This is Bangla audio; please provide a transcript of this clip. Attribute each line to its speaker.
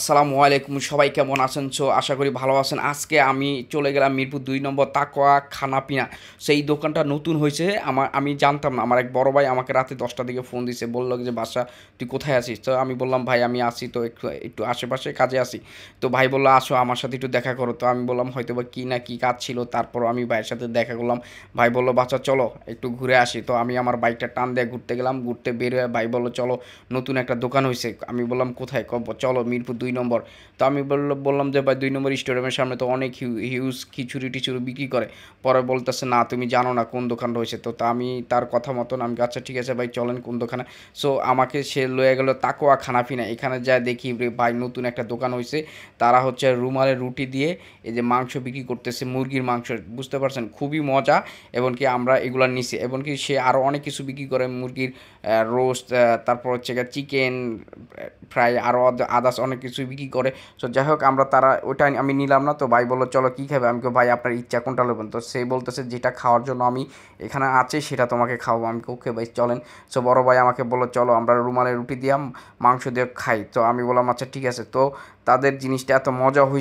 Speaker 1: আসসালামু আলাইকুম, সবাই কেমন আছেন? আশা করি ভালো আছেন। আজকে আমি চলে গেলাম মিরপুর ২ নম্বর তাকওয়া খানাপিনা। সেই দোকানটা নতুন হয়েছে। আমি জানতাম না। আমার এক বড় ভাই আমাকে রাতে ১০টার দিকে ফোন দিছে। বলল যে, "বাসা তুই কোথায় আছিস?" তো আমি বললাম, "ভাই আমি আছি তো একটু একটু আশেপাশে কাজে আছি।" তো ভাই বলল, "আসো আমার সাথে একটু দেখা করো।" তো আমি বললাম, "হয়তোবা কি না কি কাজ ছিল।" তারপরও আমি ভাইয়ের সাথে দেখা করলাম। ভাই বলল, "বাছা চলো একটু ঘুরে আসি।" তো আমি আমার বাইকটা টান দিয়ে ঘুরতে গেলাম। ঘুরতে বের হয়ে ভাই বলল, "চলো নতুন একটা দোকান হইছে।" আমি বললাম, "কোথায়?" "চলো মিরপুর ২ নম্বর।" তো আমি বললাম যে, "ভাই ২ নম্বর স্টেডিয়ামের সামনে তো অনেক হিউজ খিচুড়ি-টিচুড়ি বিক্রি করে।" পরে বলতেছে, "না তুমি জানো না কোন দোকান রয়েছে।" তো আমি তার কথা মতন আমি আচ্ছা ঠিক আছে ভাই চলেন কোন দোকানে। সো আমাকে সে লয়ে গেল তাকওয়া খানাপিনা। এখানে যায়া দেখি রে ভাই নতুন একটা দোকান হইছে। তারা হচ্ছে রুমালের রুটি দিয়ে এই যে মাংস বিক্রি করতেছে, মুরগির মাংস। বুঝতে পারছেন? খুবই মজা। এমনকি আমরা এগুলা নিছি। এমনকি সে আরও অনেক কিছু বিক্রি করে মুরগির রোস্ট, তারপর হচ্ছে গিয়ে চিকেন ফ্রাই আরও আদার্স অনেক কিছুই বিক্রি করে। সো যাই হোক তারা ওইটা আমি নিলাম না। তো ভাই বলল, "চলো কী খাবে?" আমি কই, "ভাই আপনার ইচ্ছা কোনটা নেবেন?" তো সে বলতেছে, "যেটা খাওয়ার জন্য আমি এখানে আছি সেটা তোমাকে খাওয়াবো।" আমি কই, "ওকে ভাই চলেন।" সো বড় ভাই আমাকে বলল, "চলো আমরা রুমালের রুটি দিয়ে মাংস দিয়ে খাই।" তো আমি বললাম, "আচ্ছা ঠিক আছে।" তো তাদের জিনিসটা এত মজা হইছে